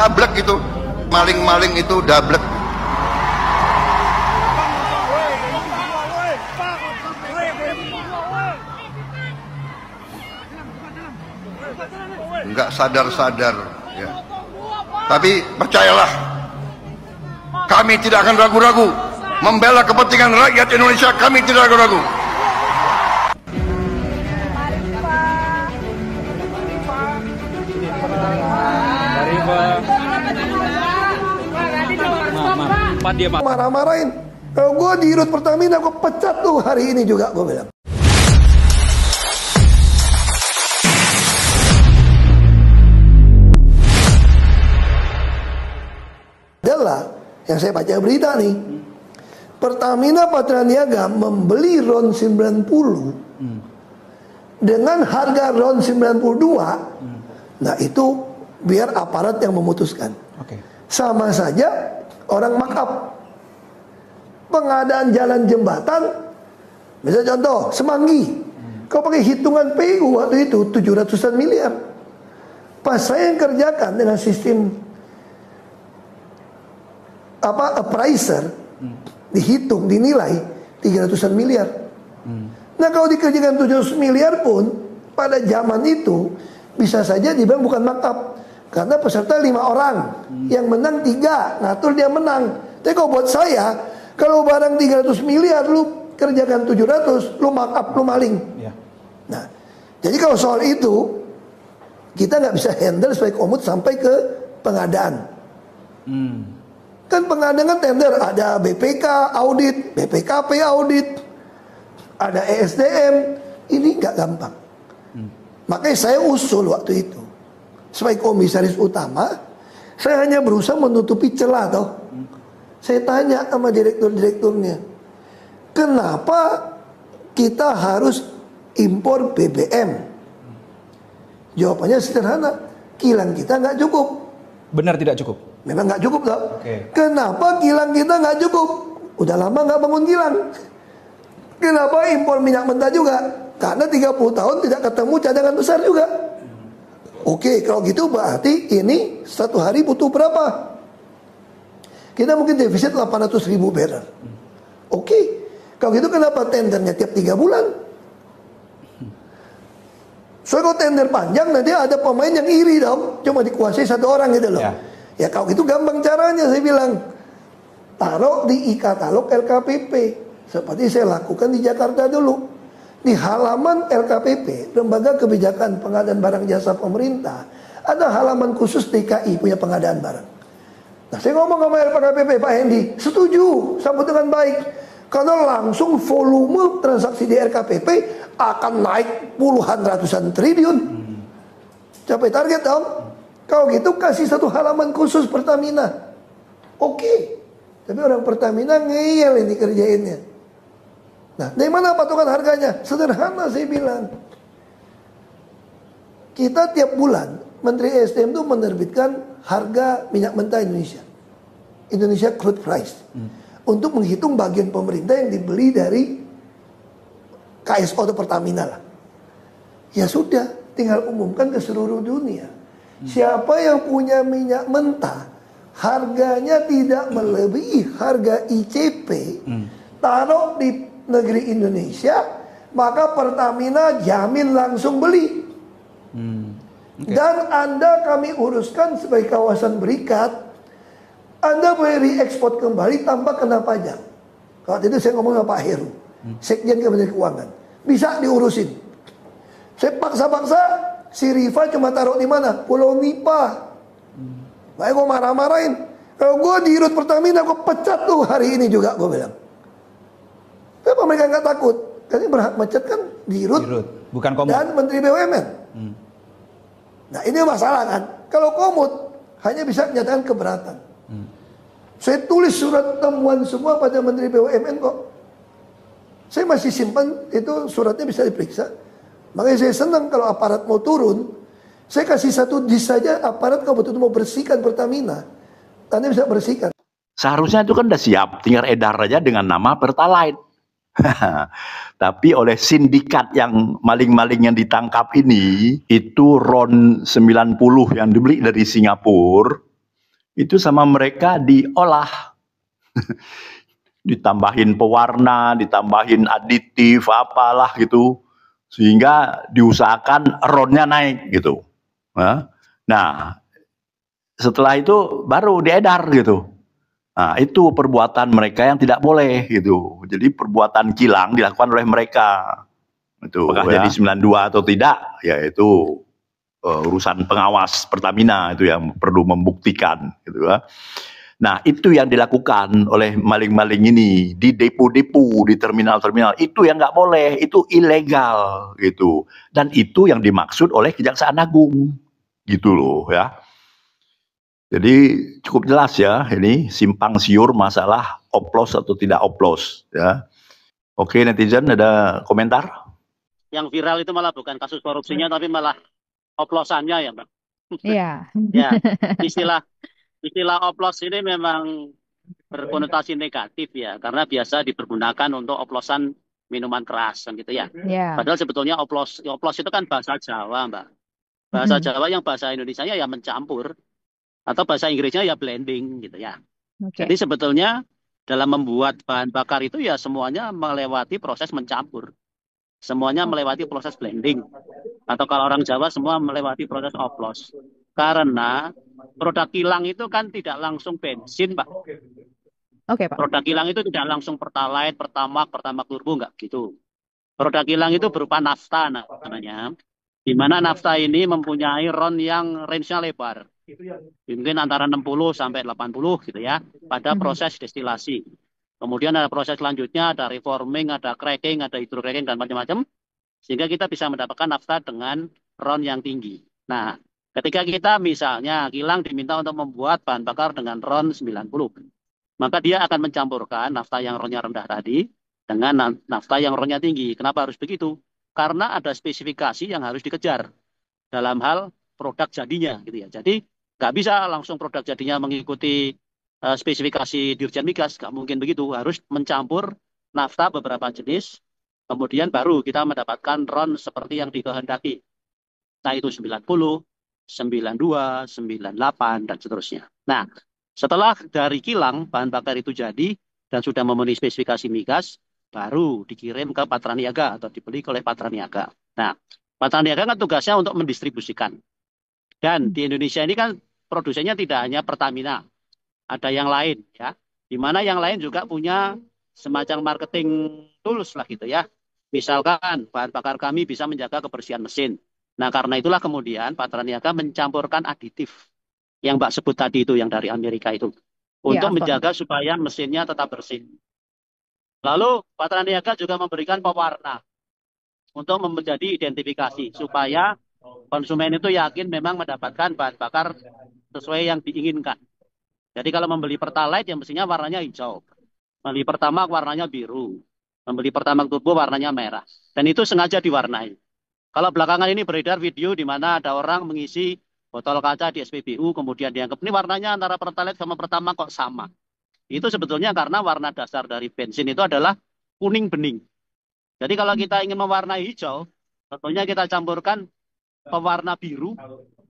dablek itu. Maling-maling itu dablek. Enggak sadar-sadar ya. Tapi percayalah, kami tidak akan ragu-ragu membela kepentingan rakyat Indonesia. Kami tidak ragu-ragu. Marah-marahin. Kalau gue di Rut Pertamina, gue pecat tuh hari ini juga, gue bilang. Adalah yang saya baca berita nih, Pertamina Patraniaga membeli RON 90 dengan harga RON 92. Nah itu biar aparat yang memutuskan. Sama saja orang markup. Pengadaan jalan jembatan, misalnya contoh Semanggi, kau pakai hitungan PU waktu itu 700-an miliar. Pas saya yang kerjakan dengan sistem appraiser, dihitung, dinilai 300-an miliar. Nah kalau dikerjakan 700 miliar pun pada zaman itu bisa saja dibilang bukan markup, karena peserta 5 orang, yang menang 3, ngatur dia menang. Tapi kalau buat saya, kalau barang 300 miliar lu kerjakan 700, lu markup, lu maling. Nah, jadi kalau soal itu kita nggak bisa handle sebagai komut sampai ke pengadaan. Kan pengadaan kan tender, ada BPK audit, BPKP audit, ada ESDM. Ini nggak gampang. Makanya saya usul waktu itu, sebagai komisaris utama, saya hanya berusaha menutupi celah toh. Saya tanya sama direktur-direkturnya, kenapa kita harus impor BBM? Jawabannya sederhana, kilang kita nggak cukup. Benar tidak cukup? Memang nggak cukup toh. Kenapa kilang kita nggak cukup? Udah lama nggak bangun kilang. Kenapa impor minyak mentah juga? Karena 30 tahun tidak ketemu cadangan besar juga. Oke, kalau gitu berarti ini satu hari butuh berapa? Kita mungkin defisit 800.000 barrel. Oke, kalau gitu kenapa tendernya tiap 3 bulan? Soalnya kalau tender panjang nanti ada pemain yang iri dong, cuma dikuasai 1 orang gitu loh. Ya kalau gitu gampang caranya, saya bilang taruh di e-katalog LKPP seperti saya lakukan di Jakarta dulu. Di halaman LKPP, Lembaga Kebijakan Pengadaan Barang Jasa Pemerintah, ada halaman khusus DKI punya pengadaan barang. Nah saya ngomong sama LKPP, Pak Hendi, setuju, sambut dengan baik. Karena langsung volume transaksi di LKPP akan naik puluhan ratusan triliun. Capai target dong. Kalau gitu kasih 1 halaman khusus Pertamina. Oke. Tapi orang Pertamina ngeyel ini kerjainnya. Nah, dari mana patokan harganya? Sederhana saya bilang. Kita tiap bulan, Menteri SDM itu menerbitkan harga minyak mentah Indonesia. Indonesia Crude Price. Untuk menghitung bagian pemerintah yang dibeli dari KSO atau Pertamina lah. Ya sudah, tinggal umumkan ke seluruh dunia. Siapa yang punya minyak mentah, harganya tidak melebihi harga ICP, taruh di negeri Indonesia, maka Pertamina jamin langsung beli. Dan Anda kami uruskan sebagai kawasan berikat, Anda boleh reekspor kembali tanpa kena pajak. Kalau itu saya ngomong sama Pak Heru, Sekjen Kementerian Keuangan, bisa diurusin. Saya paksa-paksa, si Riva cuma taruh di mana? Pulau Nipah. Makanya gue marah-marahin. Kalau gue di Rut Pertamina, gue pecat tuh hari ini juga, gue bilang. Kenapa mereka nggak takut? Karena berhak mecat kan di Rut, bukan komut. Dan Menteri BUMN. Nah ini masalah kan. Kalau komut hanya bisa menyatakan keberatan. Saya tulis surat temuan semua pada Menteri BUMN kok. Saya masih simpan itu suratnya, bisa diperiksa. Makanya saya senang kalau aparat mau turun, saya kasih 1 dis saja, aparat kalau betul-betul mau bersihkan Pertamina, Anda bisa bersihkan. Seharusnya itu kan udah siap, tinggal edar aja dengan nama Pertalite. Tapi oleh sindikat yang maling-maling yang ditangkap ini, itu RON 90 yang dibeli dari Singapura, itu sama mereka diolah. Ditambahin pewarna, ditambahin aditif, apalah gitu. Sehingga diusahakan RON-nya naik gitu. Nah, setelah itu baru diedar gitu. Nah, itu perbuatan mereka yang tidak boleh gitu. Jadi perbuatan kilang dilakukan oleh mereka. Itu apakah jadi 92 atau tidak, ya itu urusan pengawas Pertamina itu yang perlu membuktikan gitu ya. Nah, itu yang dilakukan oleh maling-maling ini di depo-depo, di terminal-terminal. Itu yang nggak boleh, itu ilegal gitu. Dan itu yang dimaksud oleh Kejaksaan Agung gitu loh ya. Jadi cukup jelas ya, ini simpang siur masalah oplos atau tidak oplos ya. Oke, netizen ada komentar? Yang viral itu malah bukan kasus korupsinya tapi malah oplosannya ya, Mbak. Iya. Ya, istilah oplos ini memang berkonotasi negatif ya, karena biasa dipergunakan untuk oplosan minuman keras kan gitu ya. Iya. Padahal sebetulnya oplos itu kan bahasa Jawa, Mbak. Bahasa Jawa yang bahasa Indonesianya ya mencampur. Atau bahasa Inggrisnya ya blending gitu ya. Jadi sebetulnya dalam membuat bahan bakar itu ya semuanya melewati proses mencampur. Semuanya melewati proses blending. Atau kalau orang Jawa semua melewati proses oplos. Karena produk kilang itu kan tidak langsung bensin, Pak. Oke, Pak. Produk kilang itu tidak langsung Pertalite, Pertamax turbo, enggak gitu. Produk kilang itu berupa nafta namanya. Di mana nafta ini mempunyai RON yang range-nya lebar. Mungkin antara 60 sampai 80 gitu ya, pada proses destilasi. Kemudian ada proses selanjutnya, ada reforming, ada cracking, ada hydrocracking, dan macam-macam. Sehingga kita bisa mendapatkan nafta dengan RON yang tinggi. Nah, ketika kita misalnya kilang diminta untuk membuat bahan bakar dengan RON 90, maka dia akan mencampurkan nafta yang RON-nya rendah tadi dengan nafta yang RON-nya tinggi. Kenapa harus begitu? Karena ada spesifikasi yang harus dikejar dalam hal produk jadinya gitu ya. Jadi nggak bisa langsung produk jadinya mengikuti spesifikasi Dirjen Migas, nggak mungkin begitu. Harus mencampur nafta beberapa jenis, kemudian baru kita mendapatkan RON seperti yang dikehendaki. Nah itu 90, 92, 98, dan seterusnya. Nah, setelah dari kilang bahan bakar itu jadi dan sudah memenuhi spesifikasi migas, baru dikirim ke Patraniaga atau dibeli oleh Patraniaga. Nah, Patraniaga kan tugasnya untuk mendistribusikan. Dan di Indonesia ini kan produsennya tidak hanya Pertamina, ada yang lain ya. Di mana yang lain juga punya semacam marketing tools lah gitu ya. Misalkan bahan bakar kami bisa menjaga kebersihan mesin. Nah, karena itulah kemudian Patraniaga mencampurkan aditif yang Mbak sebut tadi itu yang dari Amerika itu untuk menjaga supaya mesinnya tetap bersih. Lalu Patraniaga juga memberikan pewarna untuk menjadi identifikasi supaya konsumen itu yakin memang mendapatkan bahan bakar sesuai yang diinginkan. Jadi kalau membeli Pertalite yang mestinya warnanya hijau, membeli Pertamax warnanya biru, membeli Pertamax turbo warnanya merah, dan itu sengaja diwarnai. Kalau belakangan ini beredar video di mana ada orang mengisi botol kaca di SPBU, kemudian dianggap ini warnanya antara Pertalite sama Pertamax kok sama. Itu sebetulnya karena warna dasar dari bensin itu adalah kuning bening. Jadi kalau kita ingin mewarnai hijau, tentunya kita campurkan pewarna biru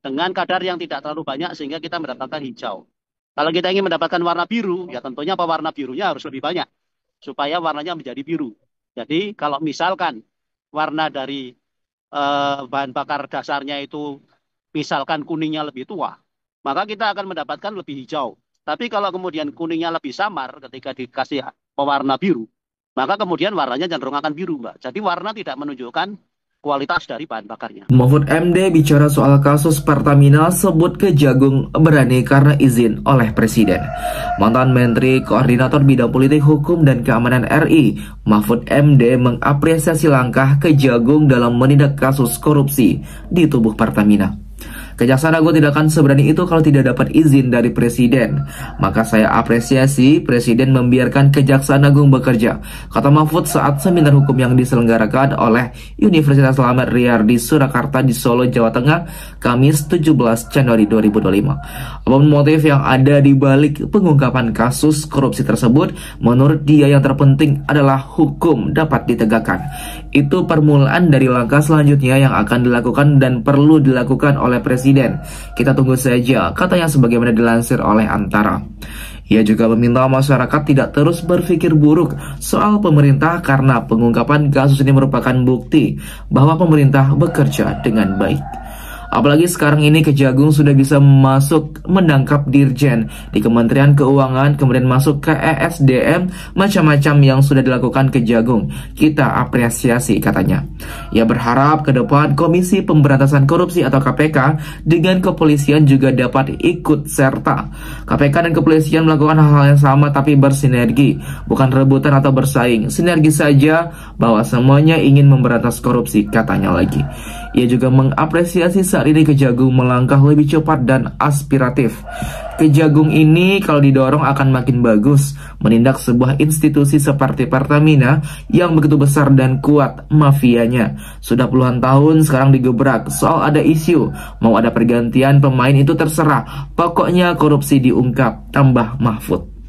dengan kadar yang tidak terlalu banyak sehingga kita mendapatkan hijau. Kalau kita ingin mendapatkan warna biru, ya tentunya pewarna birunya harus lebih banyak supaya warnanya menjadi biru. Jadi kalau misalkan warna dari bahan bakar dasarnya itu misalkan kuningnya lebih tua, maka kita akan mendapatkan lebih hijau. Tapi kalau kemudian kuningnya lebih samar ketika dikasih pewarna biru, maka kemudian warnanya cenderung akan biru, Mbak. Jadi warna tidak menunjukkan kualitas dari bahan bakarnya. Mahfud MD bicara soal kasus Pertamina, sebut Kejagung berani karena izin oleh Presiden. Mantan Menteri Koordinator Bidang Politik, Hukum, dan Keamanan RI, Mahfud MD mengapresiasi langkah Kejagung dalam menindak kasus korupsi di tubuh Pertamina. Kejaksaan Agung tidak akan seberani itu kalau tidak dapat izin dari Presiden. Maka saya apresiasi Presiden membiarkan Kejaksaan Agung bekerja, kata Mahfud saat seminar hukum yang diselenggarakan oleh Universitas Slamet Riyadi Surakarta di Solo, Jawa Tengah, Kamis 17 Januari 2025. Apapun motif yang ada di balik pengungkapan kasus korupsi tersebut, menurut dia yang terpenting adalah hukum dapat ditegakkan. Itu permulaan dari langkah selanjutnya yang akan dilakukan dan perlu dilakukan oleh Presiden presiden. Kita tunggu saja, katanya sebagaimana dilansir oleh Antara. Ia juga meminta masyarakat tidak terus berpikir buruk soal pemerintah karena pengungkapan kasus ini merupakan bukti bahwa pemerintah bekerja dengan baik. Apalagi sekarang ini Kejagung sudah bisa masuk menangkap dirjen di Kementerian Keuangan, kemudian masuk ke ESDM, macam-macam yang sudah dilakukan Kejagung. Kita apresiasi, katanya. Ia berharap ke depan Komisi Pemberantasan Korupsi atau KPK dengan kepolisian juga dapat ikut serta. KPK dan kepolisian melakukan hal-hal yang sama tapi bersinergi, bukan rebutan atau bersaing. Sinergi saja bahwa semuanya ingin memberantas korupsi, katanya lagi. Ia juga mengapresiasi saat ini Kejagung melangkah lebih cepat dan aspiratif. Kejagung ini kalau didorong akan makin bagus, menindak sebuah institusi seperti Pertamina yang begitu besar dan kuat mafianya. Sudah puluhan tahun sekarang digebrak, soal ada isu, mau ada pergantian pemain itu terserah. Pokoknya korupsi diungkap, tambah Mahfud.